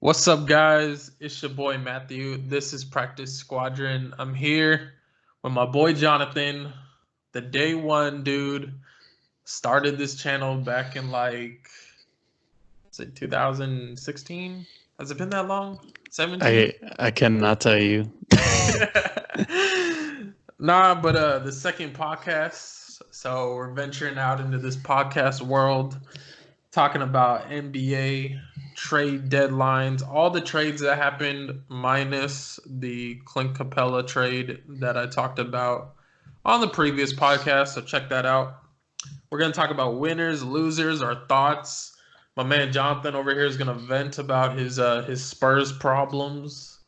What's up, guys? It's your boy Matthew. This is Practice Squadron. I'm here with my boy Jonathan, the day one dude. Started this channel back in is it 2016? Has it been that long? 17? I cannot tell you. Nah, but the second podcast. So we're venturing out into this podcast world, talking about NBA trade deadlines, all the trades that happened, minus the Clint Capella trade that I talked about on the previous podcast. So check that out. We're going to talk about winners, losers, our thoughts. My man Jonathan over here is going to vent about his Spurs problems,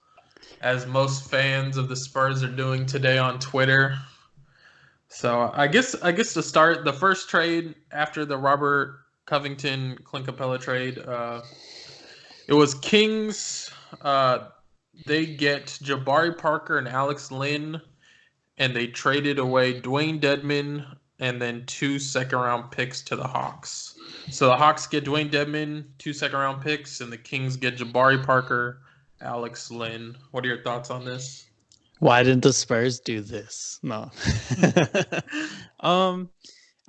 as most fans of the Spurs are doing today on Twitter. So I guess to start, the first trade after the Robert Covington Clint Capella trade, it was Kings. They get Jabari Parker and Alex Len, and they traded away Dwayne Dedmon and then 2 second-round picks to the Hawks. So the Hawks get Dwayne Dedmon, 2 second-round picks, and the Kings get Jabari Parker, Alex Len. What are your thoughts on this? Why didn't the Spurs do this? No. I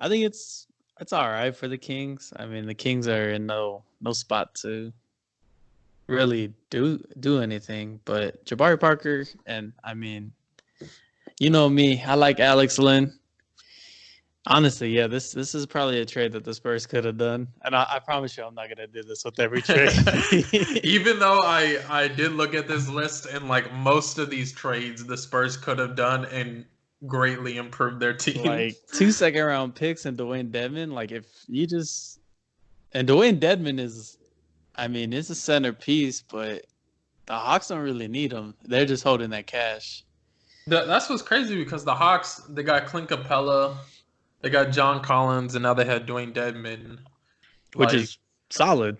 think it's all right for the Kings. I mean, the Kings are in no spot to really do anything. But Jabari Parker, and I mean, you know me, I like Alex Len. Honestly, yeah, this is probably a trade that the Spurs could have done, and I promise you, I'm not gonna do this with every trade. Even though I did look at this list, and like most of these trades, the Spurs could have done and greatly improved their team. Like 2 second-round picks and Dwayne Dedmon. Like if you just and Dwayne Dedmon is, I mean, it's a centerpiece, but the Hawks don't really need him. They're just holding that cash. That's what's crazy, because the Hawks, they got Clint Capella. They got John Collins, and now they had Dwayne Dedmon, which is solid.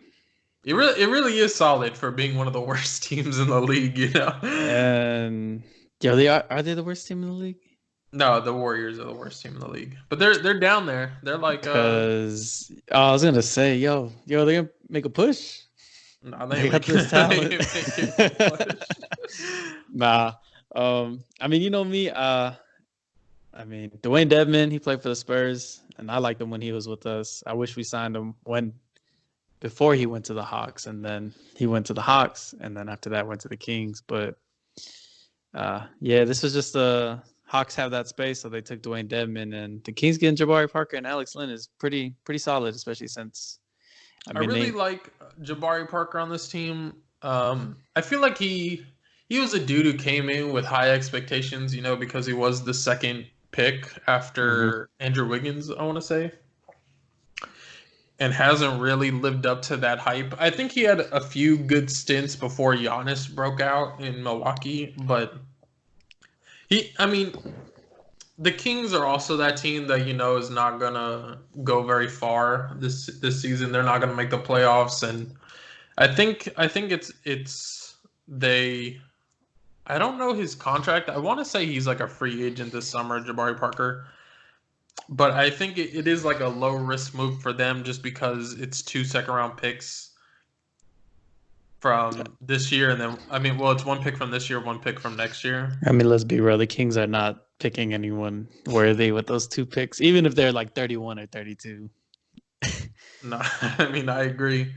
It really is solid for being one of the worst teams in the league, you know. And yeah, are they the worst team in the league? No, the Warriors are the worst team in the league, but they're down there. They're like because I was gonna say, yo, they're gonna make a push. No, they got this talent. Nah, I mean, you know me, I mean, Dwayne Dedmon, he played for the Spurs, and I liked him when he was with us. I wish we signed him before he went to the Hawks, and then he went to the Hawks, and then after that went to the Kings. But yeah, this was just the Hawks have that space, so they took Dwayne Dedmon, and the Kings getting Jabari Parker and Alex Len is pretty solid, especially since I really like Jabari Parker on this team. I feel like he was a dude who came in with high expectations, you know, because he was the second pick after Andrew Wiggins, I want to say, and hasn't really lived up to that hype. I think he had a few good stints before Giannis broke out in Milwaukee, but the Kings are also that team that, you know, is not gonna go very far this season. They're not gonna make the playoffs, and I think it's they. I don't know his contract. I want to say he's like a free agent this summer, Jabari Parker. But I think it is like a low-risk move for them, just because it's 2 second-round picks from this year. And then, it's 1 pick from this year, 1 pick from next year. I mean, let's be real. The Kings are not picking anyone worthy with those 2 picks, even if they're like 31 or 32. No, I agree.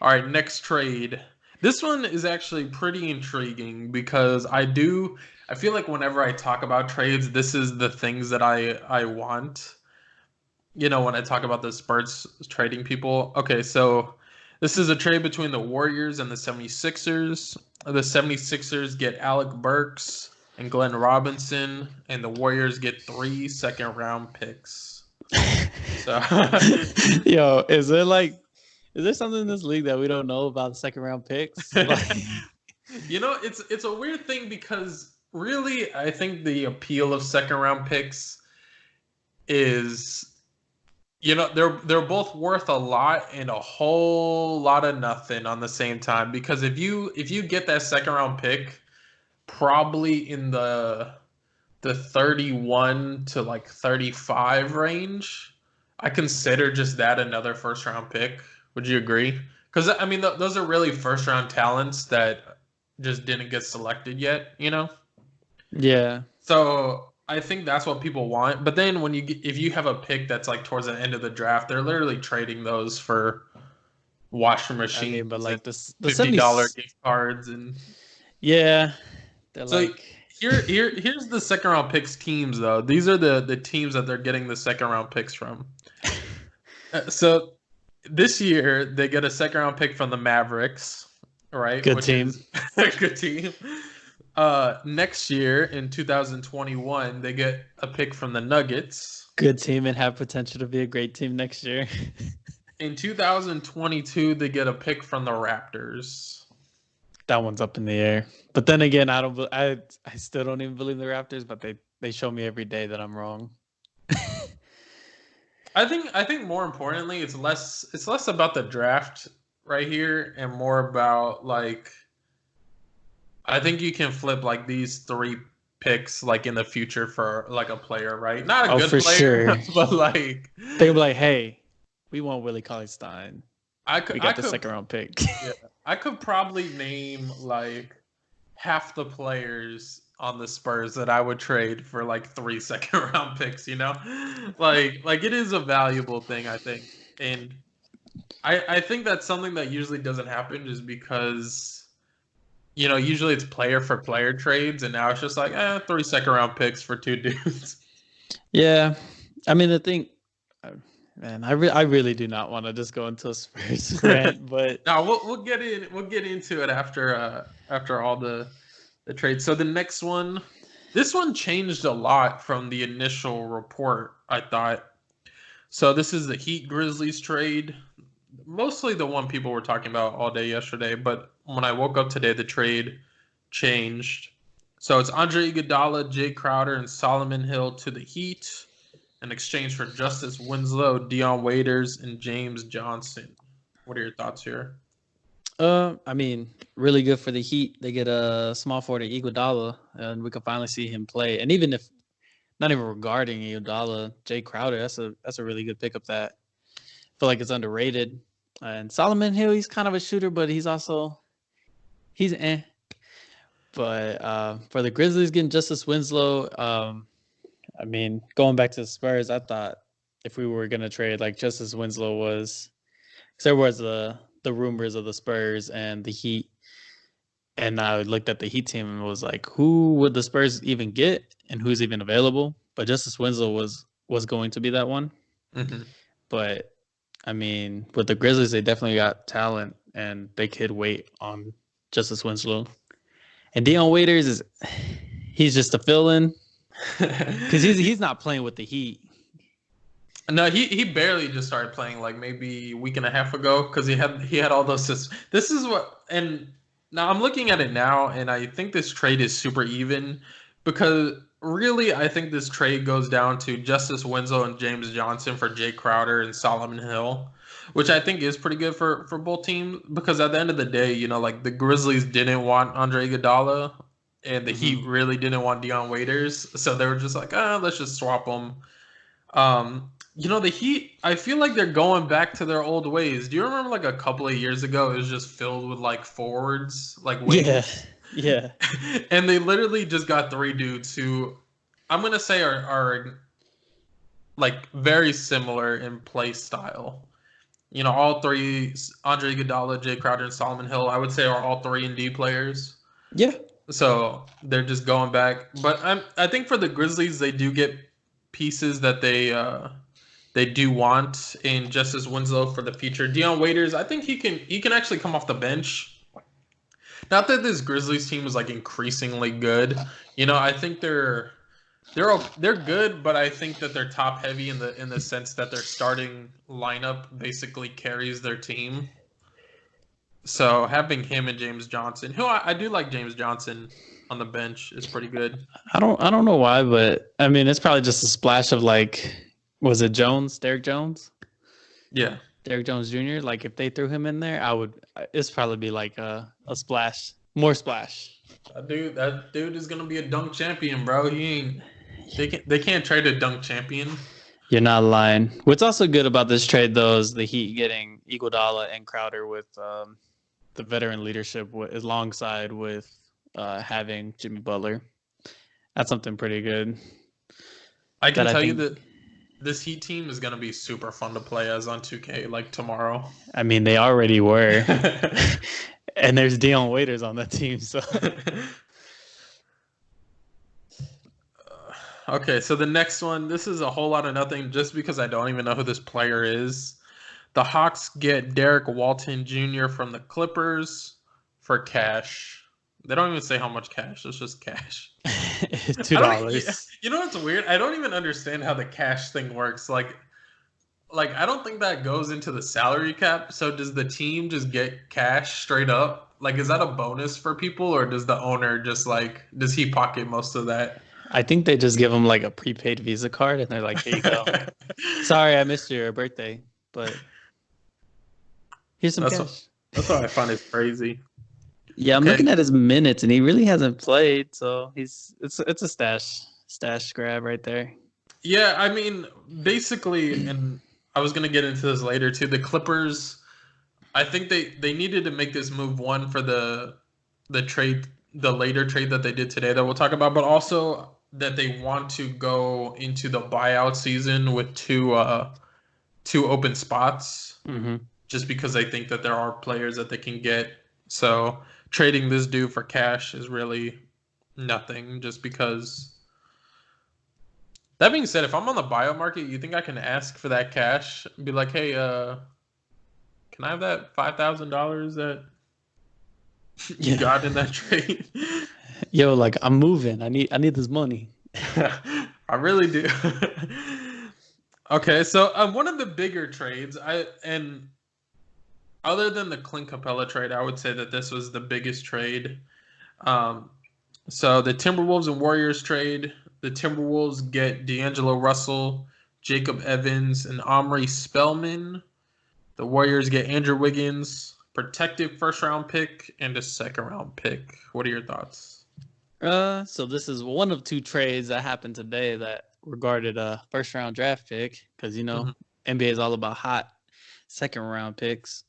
All right, next trade. This one is actually pretty intriguing, because I feel like whenever I talk about trades, this is the things that I want. You know, when I talk about the Spurs trading people. Okay, so this is a trade between the Warriors and the 76ers. The 76ers get Alec Burks and Glenn Robinson, and the Warriors get 3 second-round picks. So, yo, is there something in this league that we don't know about second-round picks? You know, it's a weird thing, because really, I think the appeal of second-round picks is, you know, they're both worth a lot and a whole lot of nothing on the same time. Because if you get that second-round pick, probably in the 31 to like 35 range, I consider just that another first-round pick. Would you agree? Because I mean, those are really first round talents that just didn't get selected yet. Yeah. So I think that's what people want. But then if you have a pick that's like towards the end of the draft, they're literally trading those for washing I mean, but machines and like the $50 70s. gift cards and Yeah. They're so like, here's the second round picks teams though. These are the teams that they're getting the second round picks from. So this year they get a second round pick from the Mavericks, right? good Which team. is a good team. Next year in 2021 they get a pick from the Nuggets. Good team and have potential to be a great team next year. In 2022 they get a pick from the Raptors. That one's up in the air. But then again, I still don't even believe the Raptors, but they show me every day that I'm wrong. I think more importantly it's less about the draft right here and more about like I think you can flip like these 3 picks like in the future for like a player, right? Not a good for player, sure. but like They'll be like, hey, we want Willie Cauley-Stein. We got the second round pick. Yeah, I could probably name like half the players on the Spurs that I would trade for like 3 second round picks, Like it is a valuable thing, I think. And I think that's something that usually doesn't happen just because usually it's player for player trades, and now it's just like 3 second round picks for 2 dudes. Yeah. I mean, the thing, man, I really do not want to just go into a Spurs rant, but no, we'll get into it after all the trades. So the next one, this one changed a lot from the initial report, I thought. So this is the Heat Grizzlies trade. Mostly the one people were talking about all day yesterday, but when I woke up today, the trade changed. So it's Andre Iguodala, Jay Crowder, and Solomon Hill to the Heat in exchange for Justice Winslow, Dion Waiters, and James Johnson. What are your thoughts here? I mean, really good for the Heat. They get a small forward Iguodala, and we can finally see him play. And even if not even regarding Iguodala, Jay Crowder, that's a really good pickup that I feel like it's underrated. And Solomon Hill, he's kind of a shooter, but he's eh. But for the Grizzlies getting Justice Winslow, I mean, going back to the Spurs, I thought if we were gonna trade, like Justice Winslow was, because there was the rumors of the Spurs and the Heat, and I looked at the Heat team and was like, who would the Spurs even get, and who's even available? But Justice Winslow was going to be that one. Mm-hmm. But I mean, with the Grizzlies, they definitely got talent, and they could wait on Justice Winslow. And Dion Waiters he's just a fill-in because he's not playing with the Heat. No, he barely just started playing like maybe a week and a half ago because he had all those. This is what, and now I'm looking at it now, and I think this trade is super even because really I think this trade goes down to Justice Winslow and James Johnson for Jay Crowder and Solomon Hill, which I think is pretty good for both teams because at the end of the day, like the Grizzlies didn't want Andre Iguodala and the Heat really didn't want Dion Waiters, so they were just like, let's just swap them. The Heat, I feel like they're going back to their old ways. Do you remember like a couple of years ago, it was just filled with like forwards, like wings? Yeah. And they literally just got 3 dudes who I'm going to say are like very similar in play style. All 3, Andre Iguodala, Jay Crowder, and Solomon Hill, I would say are all 3 and D players. Yeah. So they're just going back. But I think for the Grizzlies, they do get pieces that they do want in Justice Winslow for the future. Dion Waiters, I think he can actually come off the bench. Not that this Grizzlies team is like increasingly good. I think they're good, but I think that they're top heavy in the sense that their starting lineup basically carries their team. So having him and James Johnson, who I do like James Johnson on the bench, is pretty good. I don't know why, but I mean it's probably just a splash of like, was it Derek Jones? Yeah. Derek Jones Jr. Like if they threw him in there, it's probably be like a splash, more splash. That dude is gonna be a dunk champion, bro. They can't trade a dunk champion. You're not lying. What's also good about this trade though is the Heat getting Iguodala and Crowder with the veteran leadership alongside with having Jimmy Butler. That's something pretty good. I can tell you that this Heat team is going to be super fun to play as on 2K like tomorrow. I mean, they already were. And there's Dion Waiters on that team, so. Okay, so the next one, this is a whole lot of nothing just because I don't even know who this player is. The Hawks get Derek Walton Jr. from the Clippers for cash. They don't even say how much cash. It's just cash. $2. You know what's weird? I don't even understand how the cash thing works. Like I don't think that goes into the salary cap. So does the team just get cash straight up? Like, is that a bonus for people, or does the owner just does he pocket most of that? I think they just give him like a prepaid Visa card, and they're like, "Here you go. Sorry, I missed your birthday, but here's some cash." That's what I find is crazy. Yeah, I'm looking at his minutes, and he really hasn't played, so it's a stash grab right there. Yeah, I mean, basically, and I was gonna get into this later too. The Clippers, I think they needed to make this move, one, for the trade, the later trade that they did today that we'll talk about, but also that they want to go into the buyout season with two open spots, just because they think that there are players that they can get. So trading this dude for cash is really nothing, just because. That being said, if I'm on the buyout market, you think I can ask for that cash? Be like, hey, can I have that $5,000 that you got in that trade? Yo, like, I'm moving. I need this money. I really do. Okay, so one of the bigger trades, and other than the Clint Capella trade, I would say that this was the biggest trade. So the Timberwolves and Warriors trade. The Timberwolves get D'Angelo Russell, Jacob Evans, and Omri Spellman. The Warriors get Andrew Wiggins, protected first-round pick, and a second-round pick. What are your thoughts? So this is one of two trades that happened today that regarded a first-round draft pick, because, NBA is all about hot second-round picks.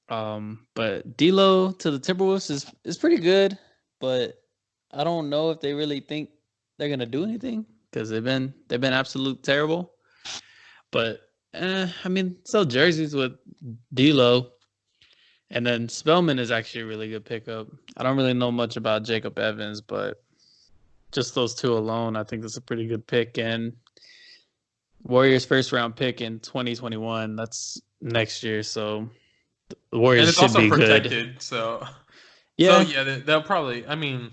But D'Lo to the Timberwolves is pretty good, but I don't know if they really think they're gonna do anything, because they've been absolute terrible. But sell jerseys with D'Lo, and then Spellman is actually a really good pickup. I don't really know much about Jacob Evans, but just those two alone, I think that's a pretty good pick. And Warriors first round pick in 2021. That's next year, so the Warriors should be protected. Good. So yeah, they'll probably. I mean,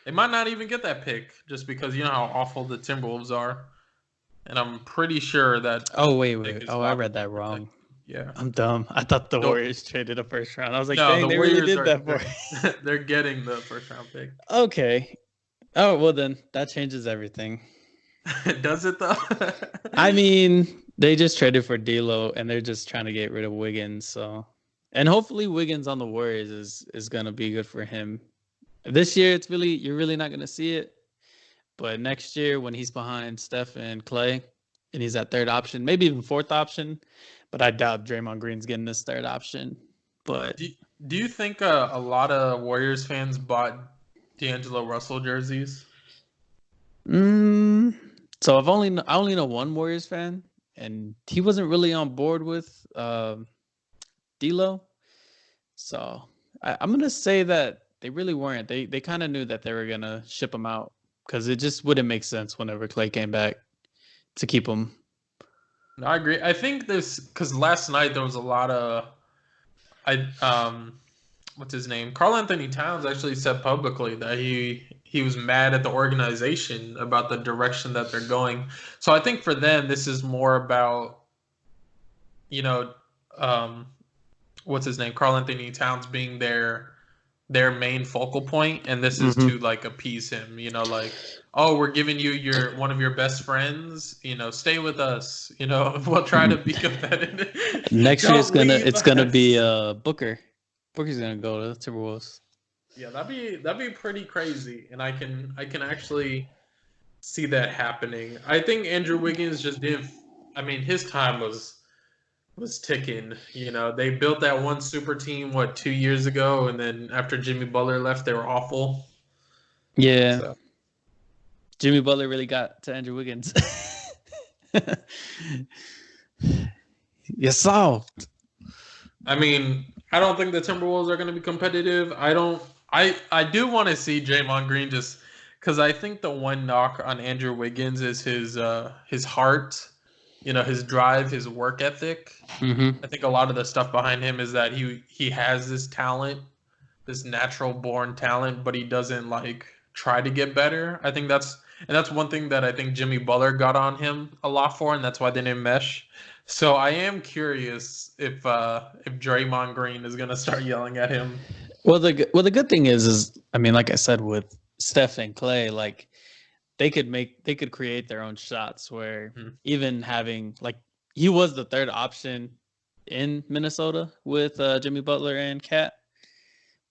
they might not even get that pick, just because you know how awful the Timberwolves are. And I'm pretty sure that. Oh, wait. Oh, I read that wrong. Yeah. I'm dumb. I thought the Warriors traded a first round. I was like, dang, they really did that for They're getting the first round pick. Okay. Oh, well then, that changes everything. Does it, though? I mean, they just traded for D'Lo, and they're just trying to get rid of Wiggins. So, and hopefully Wiggins on the Warriors is going to be good for him. This year, you're really not going to see it. But next year, when he's behind Steph and Clay, and he's at third option, maybe even fourth option, but I doubt Draymond Green's getting this third option. But do you think a lot of Warriors fans bought D'Angelo Russell jerseys? So I only know one Warriors fan, and he wasn't really on board with D'Lo. So I'm gonna say that they really weren't. They kind of knew that they were gonna ship him out, because it just wouldn't make sense whenever Clay came back to keep him. No, I agree. I think because last night there was a lot of, what's his name? Karl Anthony Towns actually said publicly that he was mad at the organization about the direction that they're going. So I think for them, this is more about, what's his name? Karl Anthony Towns being their main focal point, and this is to appease him. Oh, we're giving you one of your best friends. Stay with us. We'll try to be competitive. Next year it's gonna be Booker. Booker's gonna go to the Timberwolves. Yeah, that'd be pretty crazy, and I can actually see that happening. I think Andrew Wiggins just didn't. I mean, his time was was ticking. You know, they built that one super team 2 years ago, and then after Jimmy Butler left, they were awful. Yeah. So. Jimmy Butler really got to Andrew Wiggins. You're soft. I mean, I don't think the Timberwolves are going to be competitive. I do want to see Draymond Green just because I think the one knock on Andrew Wiggins is his heart, his drive, his work ethic. Mm-hmm. I think a lot of the stuff behind him is that he has this talent, this natural born talent, but he doesn't try to get better. I think that's one thing that I think Jimmy Butler got on him a lot for, and that's why they didn't mesh. So I am curious if Draymond Green is gonna start yelling at him. Well, the good thing is I mean, like I said, with Steph and Clay, like they could create their own shots. Where even having he was the third option in Minnesota with Jimmy Butler and Cat,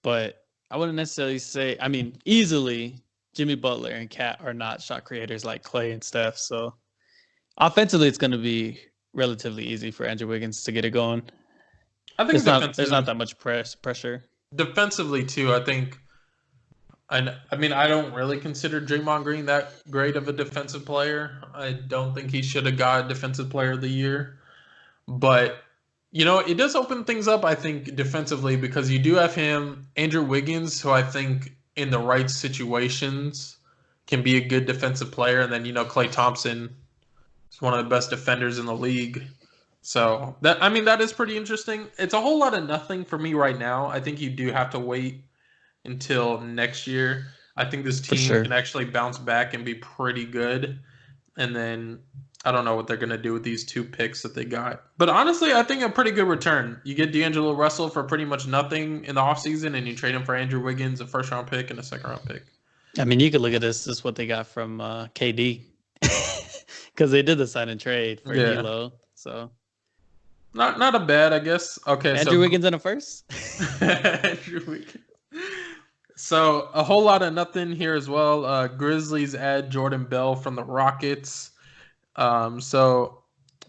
but I wouldn't necessarily say. I mean, easily Jimmy Butler and Cat are not shot creators like Clay and Steph. So offensively, it's going to be relatively easy for Andrew Wiggins to get it going. I think there's not that much pressure. Defensively too, I think. I mean, I don't really consider Draymond Green that great of a defensive player. I don't think he should have got Defensive Player of the Year. But, it does open things up, I think, defensively because you do have him, Andrew Wiggins, who I think in the right situations can be a good defensive player. And then, Klay Thompson is one of the best defenders in the league. So, that is pretty interesting. It's a whole lot of nothing for me right now. I think you do have to wait until next year. I think this team can actually bounce back and be pretty good. And then I don't know what they're going to do with these 2 picks that they got. But honestly, I think a pretty good return. You get D'Angelo Russell for pretty much nothing in the offseason, and you trade him for Andrew Wiggins, a first-round pick, and a second-round pick. I mean, you could look at this as what they got from KD. Because they did the sign and trade for Hilo. So not a bad, I guess. Okay, Andrew Wiggins in a first? Andrew Wiggins. So a whole lot of nothing here as well. Grizzlies add Jordan Bell from the Rockets. So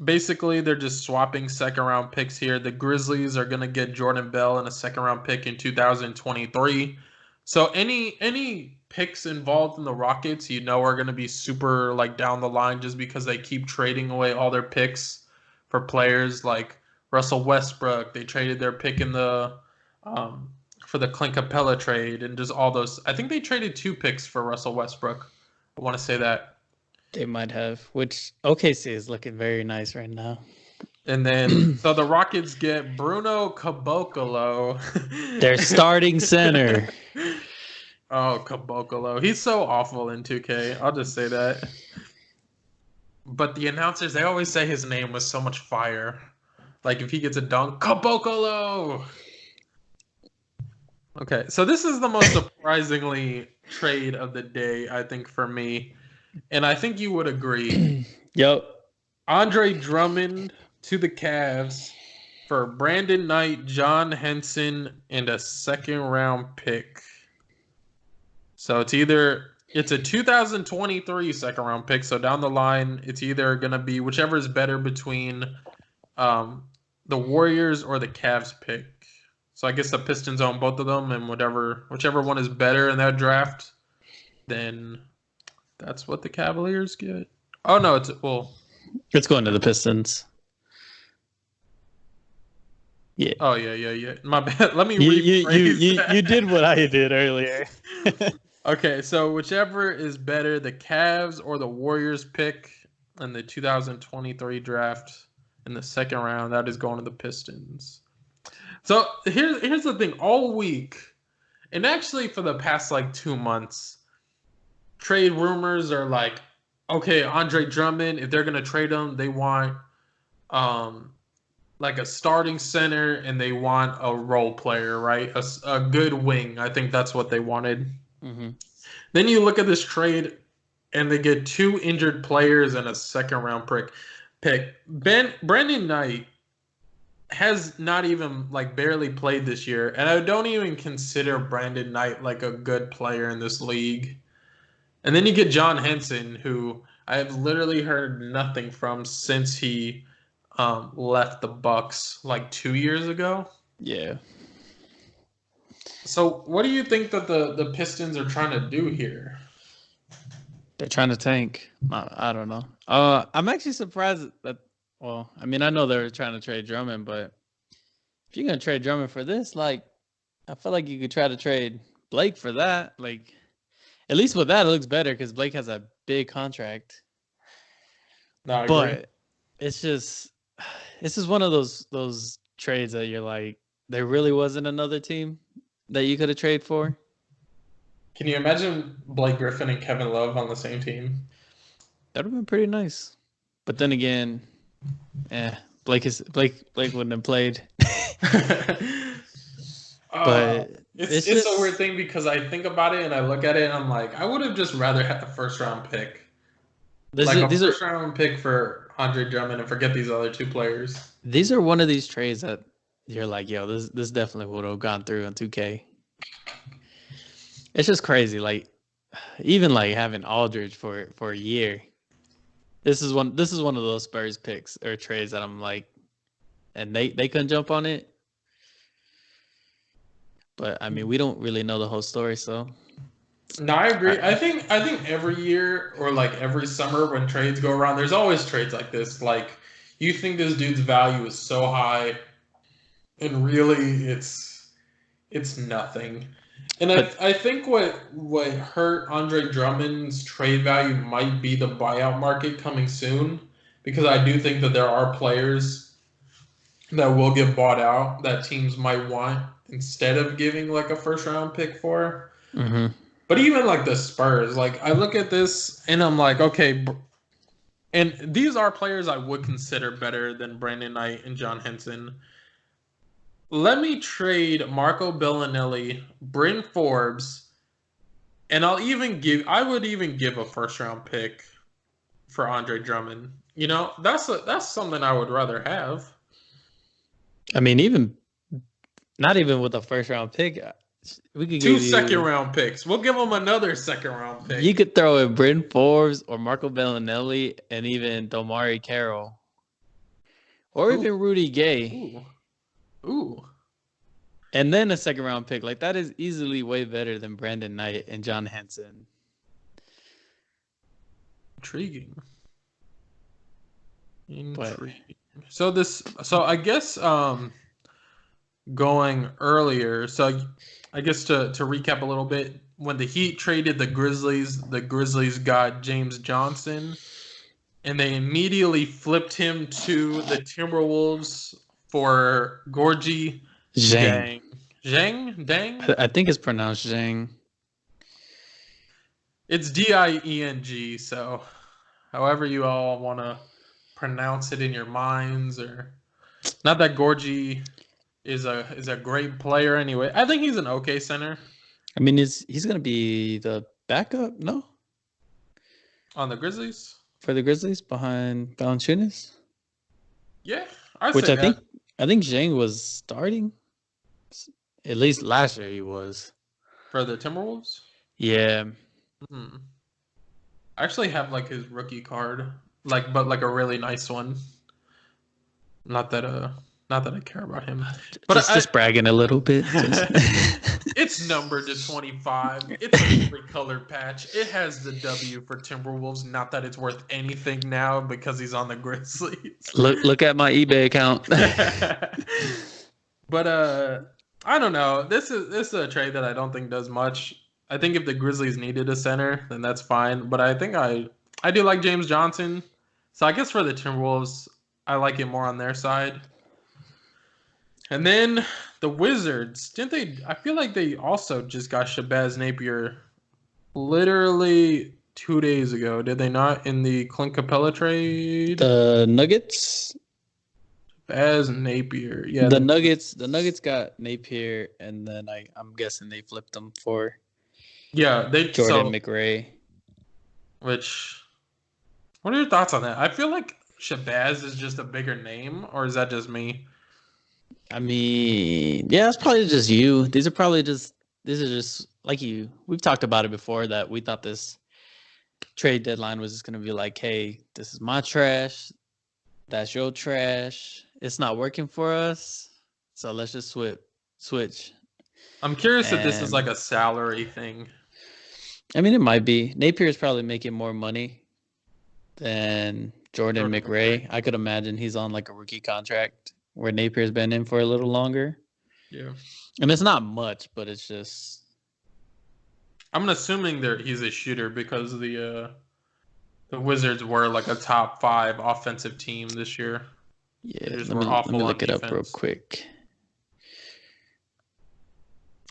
basically they're just swapping second-round picks here. The Grizzlies are going to get Jordan Bell and a second-round pick in 2023. So any picks involved in the Rockets, are going to be super down the line just because they keep trading away all their picks for players like Russell Westbrook. They traded their pick in the for the Clint Capella trade and just all those. I think they traded 2 picks for Russell Westbrook. I want to say that. They might have, which OKC is looking very nice right now. And then, so the Rockets get Bruno Caboclo. Their starting center. Oh, Caboclo. He's so awful in 2K. I'll just say that. But the announcers, they always say his name with so much fire. Like if he gets a dunk, Caboclo! Okay, so this is the most surprisingly trade of the day, I think, for me. And I think you would agree. Yep. Andre Drummond to the Cavs for Brandon Knight, John Henson, and a second-round pick. So it's a 2023 second-round pick. So down the line, it's either going to be whichever is better between the Warriors or the Cavs pick. So I guess the Pistons own both of them, and whichever one is better in that draft, then that's what the Cavaliers get. Oh no, it's going to the Pistons. Yeah. Oh yeah. My bad. Let me rephrase that. You did what I did earlier. Okay, so whichever is better, the Cavs or the Warriors pick in the 2023 draft in the second round, that is going to the Pistons. So here's the thing. All week, and actually for the past 2 months, trade rumors are okay, Andre Drummond, if they're going to trade him, they want a starting center and they want a role player, right? A good wing. I think that's what they wanted. Mm-hmm. Then you look at this trade and they get 2 injured players and a second-round pick. Brandon Knight has not even barely played this year, and I don't even consider Brandon Knight a good player in this league. And then you get John Henson, who I have literally heard nothing from since he left the Bucks like 2 years ago. Yeah. So what do you think that the Pistons are trying to do here? They're trying to tank. I don't know. I'm actually surprised that. Well, I mean, I know they're trying to trade Drummond, but if you're gonna trade Drummond for this, like, I feel like you could try to trade Blake for that. Like, at least with that, it looks better because Blake has a big contract. No, I agree. But it's just one of those trades that you're like, there really wasn't another team that you could have traded for. Can you imagine Blake Griffin and Kevin Love on the same team? That would have been pretty nice. But then again, Blake wouldn't have played. But it's a weird thing because I think about it and I look at it and I'm like, I would have just rather had the first round pick. First round pick for Andre Drummond and forget these other two players. These are one of these trades that you're like, yo, this definitely would have gone through on 2K. It's just crazy. Like, even like having Aldridge for a year. This is one of those Spurs picks or trades that I'm like, and they couldn't jump on it. But I mean, we don't really know the whole story, so. No, I agree. I think every year or like every summer when trades go around, there's always trades like this. Like, you think this dude's value is so high, and really it's nothing. And I think what hurt Andre Drummond's trade value might be the buyout market coming soon, because I do think that there are players that will get bought out that teams might want instead of giving like a first round pick for. Mm-hmm. But even like the Spurs, like I look at this and I'm like, okay, and these are players I would consider better than Brandon Knight and John Henson. Let me trade Marco Bellinelli, Bryn Forbes, and I would even give a first round pick for Andre Drummond. You know, that's something I would rather have. I mean, not even with a first round pick, we could give 2 second round picks. We'll give them another second round pick. You could throw in Bryn Forbes or Marco Bellinelli and even Domari Carroll. Or even Rudy Gay. Ooh. And then a second round pick. Like, that is easily way better than Brandon Knight and John Henson. Intriguing. So I guess going earlier, so I guess to recap a little bit, when the Heat traded the Grizzlies got James Johnson, and they immediately flipped him to the Timberwolves for Gorgie Dang. I think it's pronounced Zhang. It's Dieng, so however you all want to pronounce it in your minds, or not that Gorgie is a great player anyway. I think he's an okay center. I mean, he's gonna be the backup, no? On the Grizzlies? For the Grizzlies behind Valanciunas? Yeah, I think Zhang was starting. At least last year he was. For the Timberwolves? Yeah. I actually have like his rookie card, but like a really nice one. Not that I care about him, but just bragging a little bit. It's numbered to 25. It's a three-color patch. It has the W for Timberwolves. Not that it's worth anything now because he's on the Grizzlies. Look at my eBay account. But I don't know. This is a trade that I don't think does much. I think if the Grizzlies needed a center, then that's fine. But I think I do like James Johnson. So I guess for the Timberwolves, I like it more on their side. And then the Wizards, didn't they? I feel like they also just got Shabazz Napier literally 2 days ago. Did they not, in the Clint Capella trade? The Nuggets? Shabazz Napier. Yeah. The Nuggets got Napier, and then I'm guessing they flipped them for Jordan McRae. What are your thoughts on that? I feel like Shabazz is just a bigger name, or is that just me? I mean, yeah, it's probably just you. These are just like you. We've talked about it before that we thought this trade deadline was just going to be like, hey, this is my trash. That's your trash. It's not working for us. So let's just switch. I'm curious if this is like And a salary thing. I mean, it might be. Napier is probably making more money than Jordan McRae. I could imagine he's on like a rookie contract where Napier's been in for a little longer. Yeah. And it's not much, but it's just. I'm assuming he's a shooter because the Wizards were like a top 5 offensive team this year. Yeah, let me look it up real quick.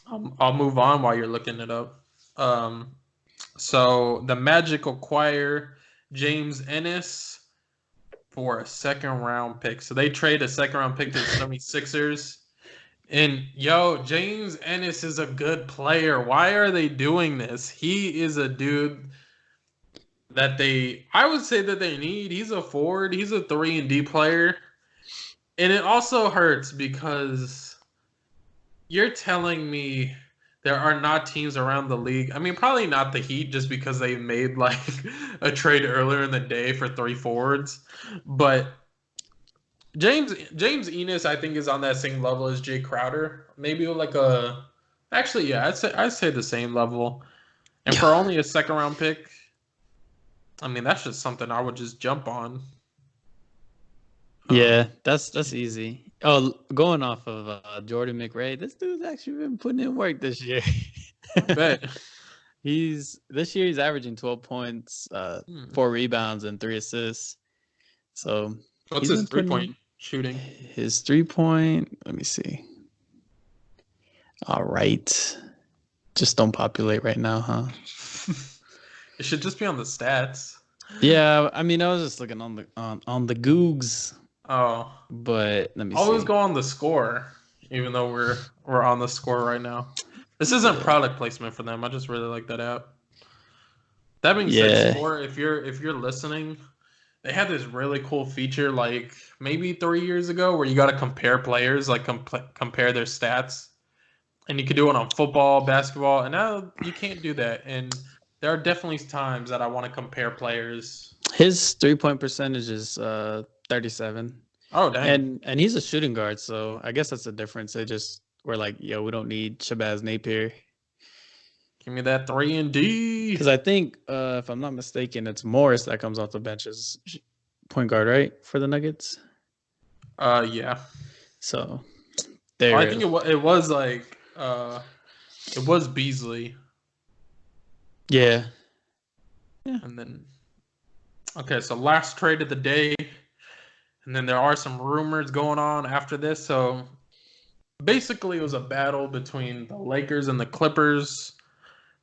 I'll move on while you're looking it up. So the Magic acquire James Ennis for a second-round pick. So they trade a second-round pick to the 76ers. And, James Ennis is a good player. Why are they doing this? He is a dude that I would say that they need. He's a forward. He's a 3-and-D player. And it also hurts because you're telling me there are not teams around the league. I mean, probably not the Heat just because they made like a trade earlier in the day for 3 forwards. But James Ennis, I think, is on that same level as Jay Crowder. Maybe like I'd say the same level. And for only a second-round pick, I mean, that's just something I would just jump on. Yeah, that's easy. Oh, going off of Jordan McRae, this dude's actually been putting in work this year. I bet. This year he's averaging 12 points, 4 rebounds, and 3 assists. So what's his 3-point shooting? His 3-point, let me see. All right. Just don't populate right now, huh? It should just be on the stats. Yeah, I mean, I was just looking on the Googs. Oh, but let me always see. Go on the score, even though we're on the score right now. This isn't product placement for them. I just really like that app. That being said, Score, if you're listening, they had this really cool feature like maybe 3 years ago where you got to compare players, like compare their stats, and you could do it on football, basketball, and now you can't do that. And there are definitely times that I want to compare players. His 3-point percentage is 37. Oh, dang. And he's a shooting guard, so I guess that's the difference. They just were like, yo, we don't need Shabazz Napier. Give me that 3-and-D. Because I think, if I'm not mistaken, it's Morris that comes off the bench as point guard, right, for the Nuggets? Yeah. So, I think it was like it was Beasley. Yeah. And then, okay, so last trade of the day. And then there are some rumors going on after this. So basically, it was a battle between the Lakers and the Clippers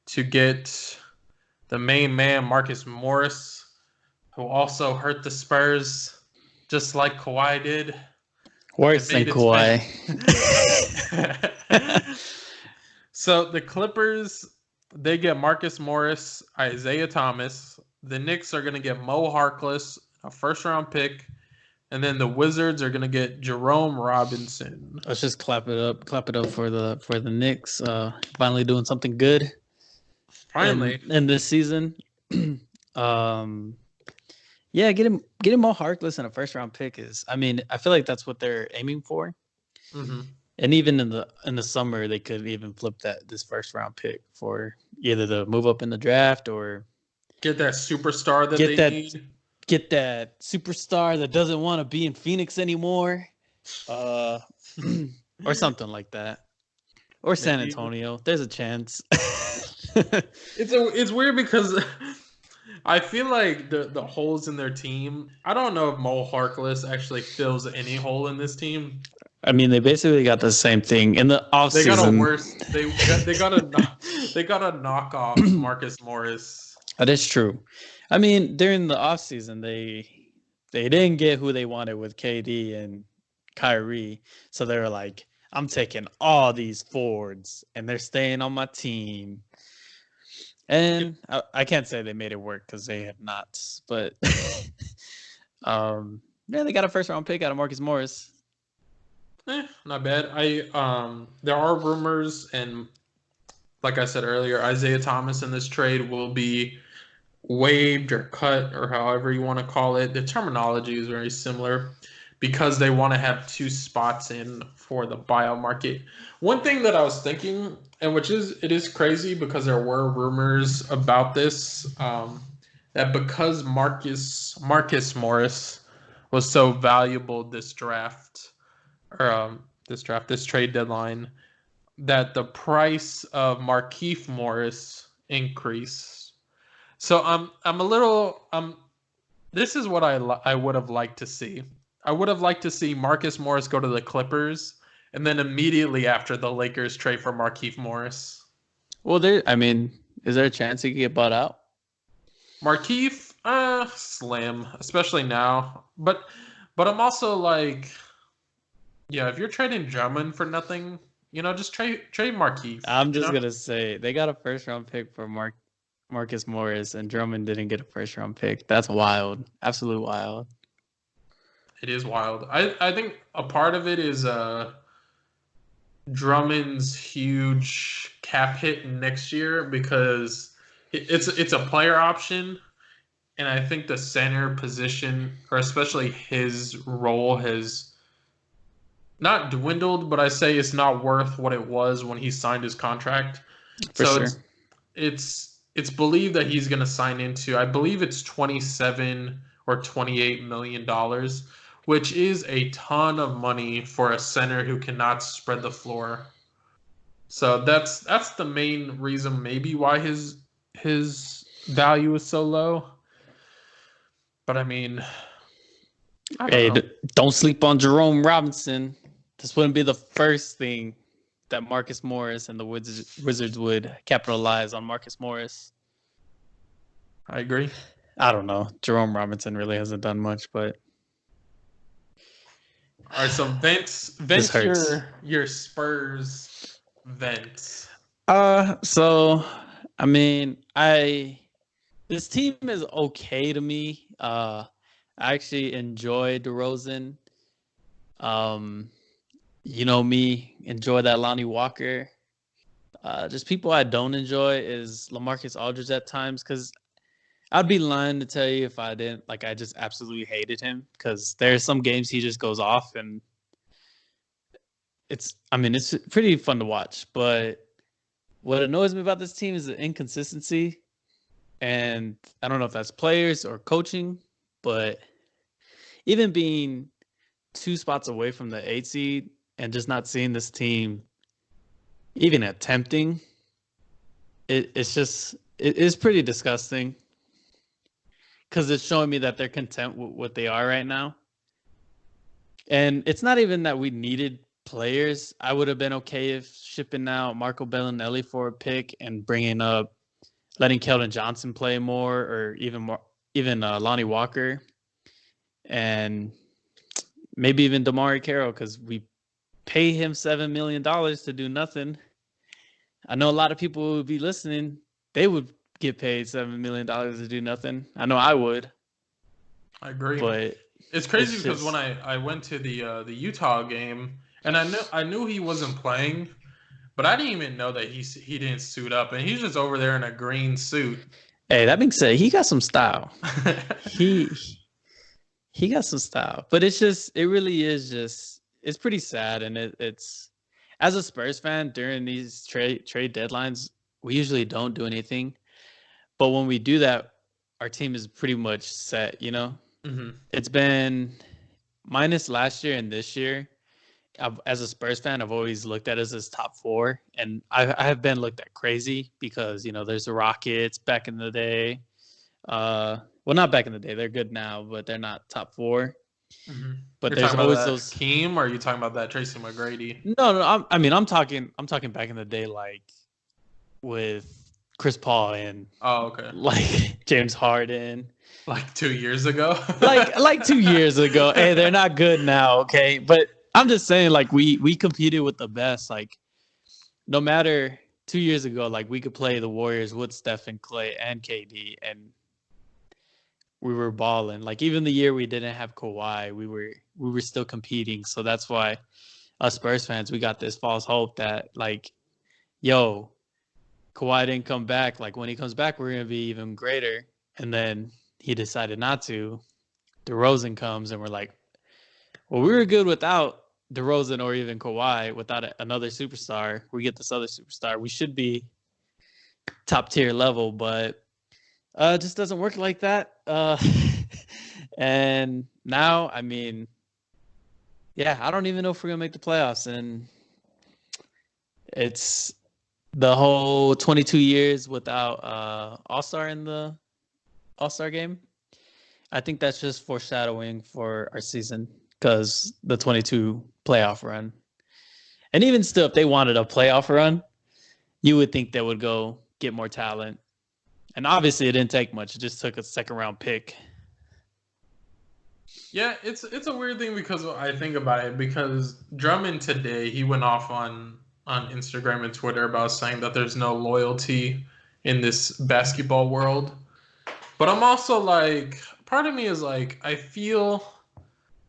to get the main man, Marcus Morris, who also hurt the Spurs just like Kawhi did. Worse than Kawhi. So the Clippers, they get Marcus Morris, Isaiah Thomas. The Knicks are going to get Mo Harkless, a first-round pick. And then the Wizards are gonna get Jerome Robinson. Let's just clap it up for the Knicks. Finally doing something good. Finally in this season. Yeah, get him Mo Harkless and a first round pick is. I mean, I feel like that's what they're aiming for. Mm-hmm. And even in the summer, they could even flip this first round pick for either to move up in the draft or get that superstar that they need. Get that superstar that doesn't want to be in Phoenix anymore, or something like that, or San Antonio. There's a chance. It's weird because I feel like the holes in their team. I don't know if Mo Harkless actually fills any hole in this team. I mean, they basically got the same thing in the offseason. They got a worse. They got to knock off Marcus Morris. That is true. I mean, during the offseason, they didn't get who they wanted with KD and Kyrie. So they were like, I'm taking all these forwards, and they're staying on my team. And I can't say they made it work because they have not. But, they got a first-round pick out of Marcus Morris. Not bad. There are rumors, and like I said earlier, Isaiah Thomas in this trade will be waived or cut or however you want to call it. The terminology is very similar because they want to have two spots in for the buyout market. One thing that I was thinking, and it is crazy because there were rumors about this, that because Marcus Morris was so valuable this draft, or this trade deadline, that the price of Markieff Morris increased. So I'm a little this is what I would have liked to see. I would have liked to see Marcus Morris go to the Clippers and then immediately after the Lakers trade for Markieff Morris. Well, is there a chance he could get bought out? Markieff, slim, especially now. But I'm also like, yeah, if you're trading Drummond for nothing, just trade Markieff. I'm just gonna say they got a first round pick for Marcus Morris, and Drummond didn't get a first round pick. That's wild, absolute wild. It is wild. I think a part of it is Drummond's huge cap hit next year because it's a player option, and I think the center position, or especially his role, has not dwindled, but I say it's not worth what it was when he signed his contract. For sure. It's believed that he's going to sign into, I believe it's $27 or $28 million, which is a ton of money for a center who cannot spread the floor. So that's the main reason maybe why his value is so low. But I mean, don't sleep on Jerome Robinson. This wouldn't be the first thing that Marcus Morris and the Wizards would capitalize on Marcus Morris. I agree. I don't know. Jerome Robinson really hasn't done much, but all right. So vent your Spurs vents. So I mean, this team is okay to me. I actually enjoy DeRozan. Me, enjoy that Lonnie Walker. Just people I don't enjoy is LaMarcus Aldridge at times, because I'd be lying to tell you if I didn't. I just absolutely hated him, because there's some games he just goes off, and it's pretty fun to watch. But what annoys me about this team is the inconsistency, and I don't know if that's players or coaching, but even being 2 spots away from the 8 seed and just not seeing this team even attempting, it's pretty disgusting, because it's showing me that they're content with what they are right now. And it's not even that we needed players. I would have been okay if shipping out Marco Bellinelli for a pick and letting Keldon Johnson play more, or even Lonnie Walker, and maybe even DeMar Carroll, because we pay him $7 million to do nothing. I know a lot of people would be listening. They would get paid $7 million to do nothing. I know I would. I agree. But it's crazy because when I went to the Utah game, and I knew he wasn't playing, but I didn't even know that he didn't suit up, and he's just over there in a green suit. Hey, that being said, he got some style. he got some style, but it's pretty sad, and it's as a Spurs fan during these trade deadlines, we usually don't do anything, but when we do that, our team is pretty much set. Mm-hmm. It's been minus last year and this year. As a Spurs fan, I've always looked at us as top 4, and I have been looked at crazy because there's the Rockets back in the day. Well, not back in the day; they're good now, but they're not top 4. Mm-hmm. But You're there's always those. Keem, or are you talking about that Tracy McGrady? No. I'm talking back in the day, like with Chris Paul and like James Harden, like 2 years ago. like 2 years ago. Hey, they're not good now, okay? But I'm just saying, we competed with the best. No matter 2 years ago, we could play the Warriors with Steph and Clay and KD, and we were balling. Even the year we didn't have Kawhi, we were still competing. So that's why us Spurs fans, we got this false hope that Kawhi didn't come back. When he comes back, we're gonna be even greater. and then he decided not to. DeRozan comes, and we're like, well, we were good without DeRozan or even Kawhi. Without another superstar, we get this other superstar. We should be top tier level, but it just doesn't work like that. And now, I mean, yeah, I don't even know if we're gonna make the playoffs, and it's the whole 22 years without All-Star in the All-Star game. I think that's just foreshadowing for our season because the 22 playoff run. And even still, if they wanted a playoff run, you would think they would go get more talent. And obviously, it didn't take much. It just took a second-round pick. Yeah, it's a weird thing because I think about it because Drummond today, he went off on Instagram and Twitter about saying that there's no loyalty in this basketball world. But I'm also like, part of me is like, I feel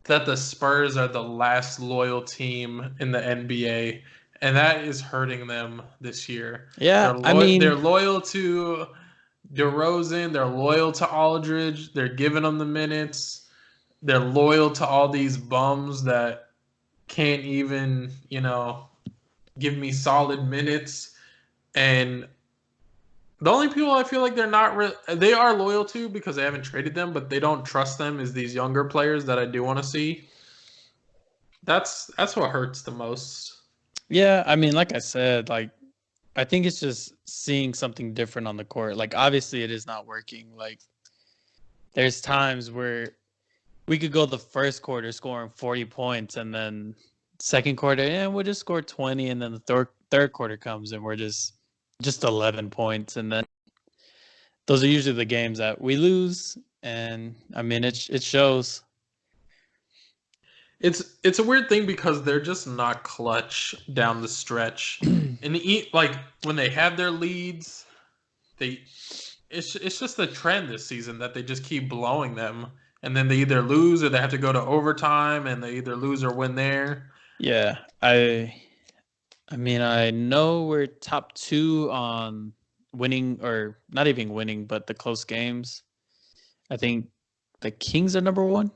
that the Spurs are the last loyal team in the NBA, and that is hurting them this year. Yeah, They're loyal to DeRozan, they're loyal to Aldridge, they're giving them the minutes. They're loyal to all these bums that can't even, give me solid minutes. And the only people I feel like they are loyal to because they haven't traded them, but they don't trust them is these younger players that I do want to see. That's what hurts the most. Yeah, I mean, like I said, like I think it's just seeing something different on the court. Like obviously it is not working. Like there's times where we could go the first quarter scoring 40 points and then second quarter, we'll just score 20, and then the third quarter comes and we're just 11 points, and then those are usually the games that we lose, and I mean it shows. It's a weird thing because they're just not clutch down the stretch, and like when they have their leads, it's just a trend this season that they just keep blowing them. And then they either lose or they have to go to overtime, and they either lose or win there. Yeah, I mean, I know we're top 2 on winning, or not even winning, but the close games. I think the Kings are number 1.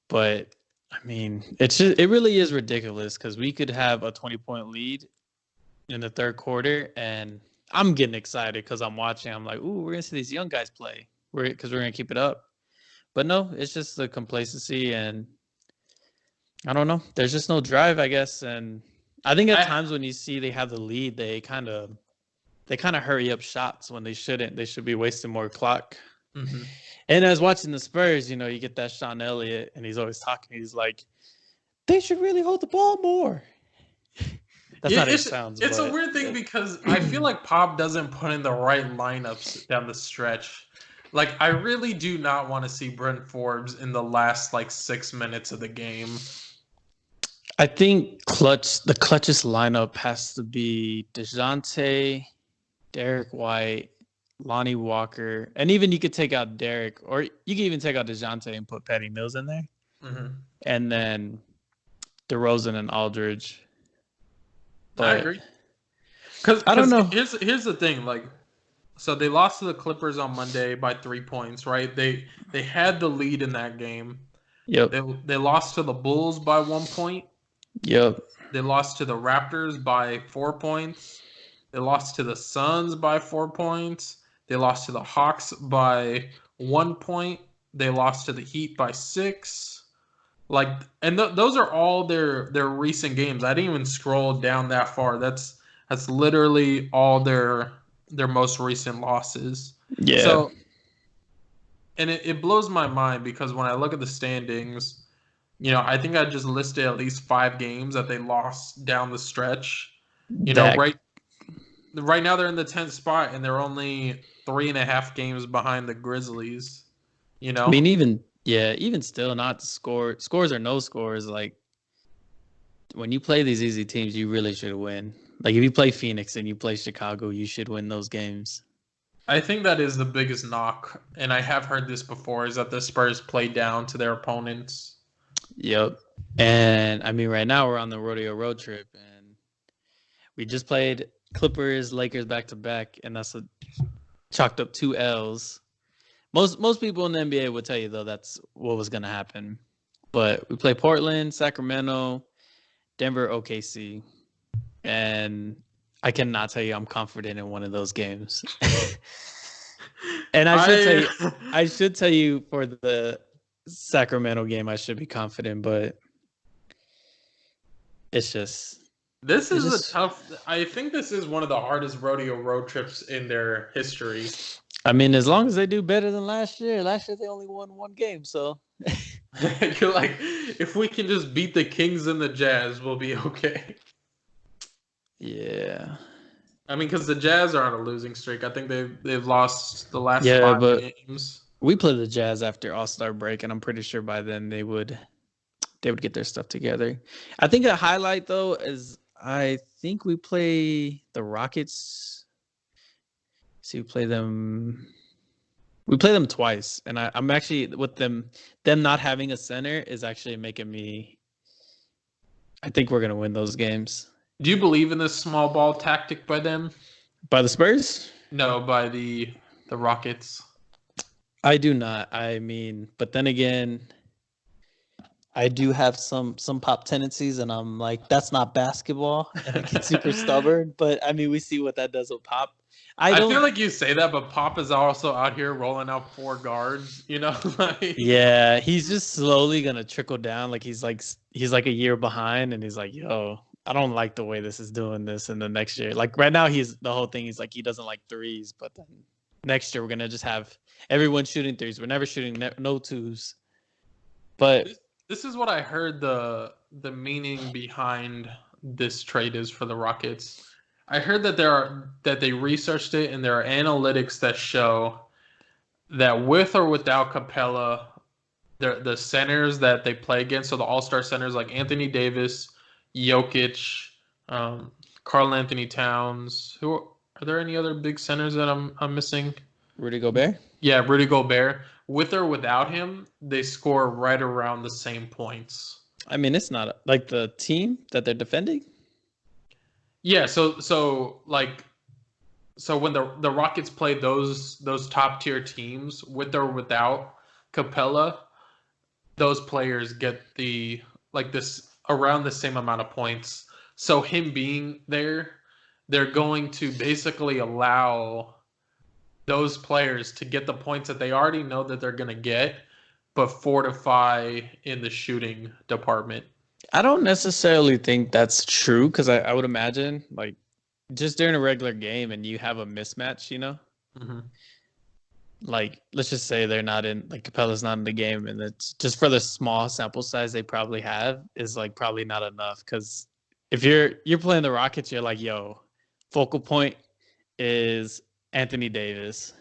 But, I mean, it really is ridiculous because we could have a 20-point lead in the third quarter, and I'm getting excited because I'm watching. I'm like, ooh, we're going to see these young guys play because we're going to keep it up. But no, it's just the complacency, and I don't know. There's just no drive, I guess. And I think at times when you see they have the lead, they kind of hurry up shots when they shouldn't. They should be wasting more clock. Mm-hmm. And as watching the Spurs, you get that Sean Elliott, and he's always talking. He's like, they should really hold the ball more. That's not how it sounds. It's a weird thing because I feel like Pop doesn't put in the right lineups down the stretch. Like, I really do not want to see Brent Forbes in the last, 6 minutes of the game. I think the clutchest lineup has to be DeJounte, Derek White, Lonnie Walker, and even you could take out Derek, or you could even take out DeJounte and put Patty Mills in there. Mm-hmm. And then DeRozan and Aldridge. But I agree. Because I don't know. Here's the thing, so they lost to the Clippers on Monday by 3 points, right? They had the lead in that game. Yep. They lost to the Bulls by 1 point. Yep. They lost to the Raptors by 4 points. They lost to the Suns by 4 points. They lost to the Hawks by 1 point. They lost to the Heat by 6. Those are all their recent games. I didn't even scroll down that far. That's literally all their most recent losses. Yeah. So, and it blows my mind because when I look at the standings, I think I just listed at least 5 games that they lost down the stretch. Right now they're in the 10th spot and they're only 3.5 games behind the Grizzlies. I mean, even still, not to scores or no scores. Like when you play these easy teams, you really should win. Like if you play Phoenix and you play Chicago, you should win those games. I think that is the biggest knock, and I have heard this before, is that the Spurs play down to their opponents. Yep. And I mean, right now we're on the rodeo road trip, and we just played Clippers, Lakers back to back, and that's chalked up 2 L's. Most people in the NBA would tell you though that's what was going to happen. But we play Portland, Sacramento, Denver, OKC, and I cannot tell you I'm confident in one of those games. And I should tell you for the Sacramento game I should be confident, but it's just I think this is one of the hardest rodeo road trips in their history. I mean, as long as they do better than last year. Last year they only won one game, so you're like, if we can just beat the Kings and the Jazz, we'll be okay. Yeah. I mean, because the Jazz are on a losing streak. I think they've lost the last 5 games. We play the Jazz after All-Star break, and I'm pretty sure by then they would get their stuff together. I think a highlight though is I think we play the Rockets. See, we play them twice, and I'm actually with them not having a center is actually making me. I think we're gonna win those games. Do you believe in this small ball tactic by them? By the Spurs? No, by the Rockets. I do not. I mean, but then again, I do have some pop tendencies, and I'm like, that's not basketball, and I get super stubborn. But I mean, we see what that does with Pop. I feel like you say that, but Pop is also out here rolling out 4 guards. You know, yeah, he's just slowly gonna trickle down. Like he's like a year behind, and he's like, yo, I don't like the way this is doing this. And the next year, like right now, he's like he doesn't like threes, but then next year we're gonna just have everyone shooting threes. We're never shooting no twos. But this is what I heard the meaning behind this trade is for the Rockets. I heard that they researched it, and there are analytics that show that with or without Capella, the centers that they play against, so the all-star centers like Anthony Davis, Jokic, Karl Anthony Towns. Are there any other big centers that I'm missing? Rudy Gobert? Yeah, Rudy Gobert. With or without him, they score right around the same points. I mean, it's not like the team that they're defending. Yeah, so when the Rockets play those top tier teams with or without Capella, those players get this around the same amount of points. So him being there, they're going to basically allow those players to get the points that they already know that they're going to get, but fortify in the shooting department. I don't necessarily think that's true because I would imagine like just during a regular game and you have a mismatch, you know? Mm-hmm. Like, let's just say they're not in, like Capella's not in the game, and it's just for the small sample size they probably have is like probably not enough because if you're playing the Rockets, you're like, yo, focal point is Anthony Davis.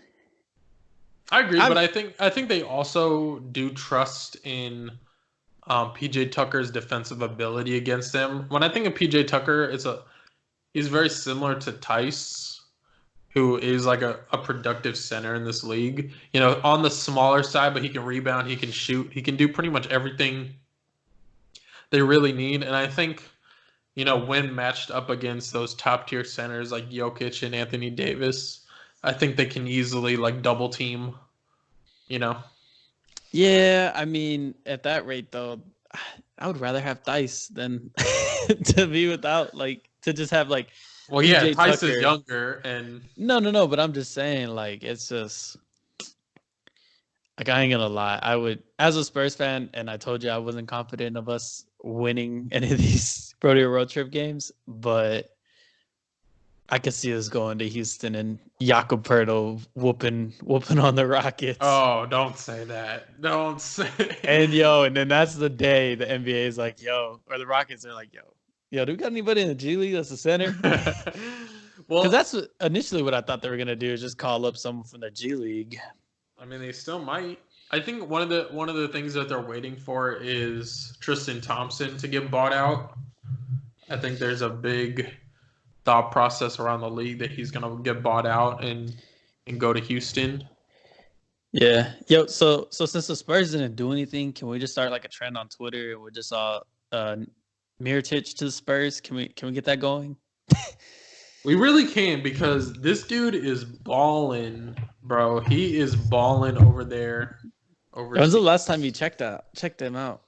I agree, but I think they also do trust in PJ Tucker's defensive ability against him. When I think of PJ Tucker, he's very similar to Tice, who is like a productive center in this league. You know, on the smaller side, but he can rebound, he can shoot, he can do pretty much everything they really need. And I think, you know, when matched up against those top tier centers like Jokic and Anthony Davis, I think they can easily like double team, you know. Yeah, I mean, at that rate though, I would rather have Tice than to be without to just have like. Well, yeah, Tice is younger and no, but I'm just saying like it's just like I ain't gonna lie. I would, as a Spurs fan, and I told you I wasn't confident of us winning any of these rodeo road trip games, but I could see us going to Houston and Jakob Poeltl whooping on the Rockets. Oh, don't say that. Don't say. And then that's the day the NBA is like, yo, or the Rockets are like, yo, do we got anybody in the G League that's a center? Well, because that's initially what I thought they were gonna do is just call up someone from the G League. I mean, they still might. I think one of the things that they're waiting for is Tristan Thompson to get bought out. I think there's a big thought process around the league that he's gonna get bought out and go to Houston. Yeah. Yo, so since the Spurs didn't do anything, can we just start like a trend on Twitter and we're just all Mirotic to the Spurs? Can we get that going? We really can, because this dude is balling Bro, he is balling over there. When's the Overseas. last time you checked him out?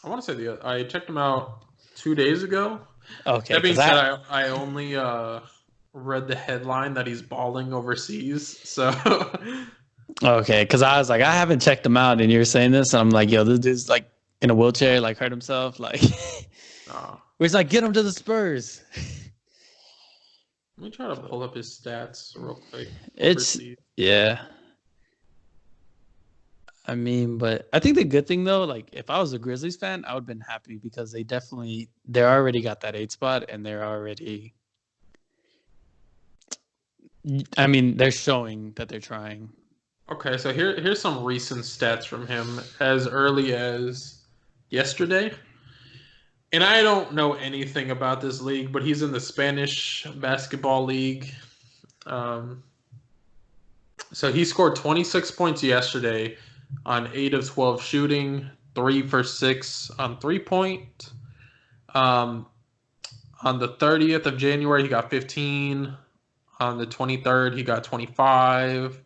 I want to say I checked him out 2 days ago. Okay, That being because said, I only read the headline that he's balling overseas. So I was like, I haven't checked him out, and you're saying this, and I'm like, yo, this dude's like in a wheelchair, like hurt himself, like. Where it's like, get him to the Spurs. Let me try to pull up his stats real quick. Yeah. I mean, but I think the good thing though, like if I was a Grizzlies fan, I would have been happy because they already got that 8 spot and they're showing that they're trying. Okay, so here's some recent stats from him as early as yesterday. And I don't know anything about this league, but he's in the Spanish basketball league. So he scored 26 points yesterday on 8 of 12 shooting, 3 for 6 on 3-point. On the 30th of January, he got 15. On the 23rd, he got 25,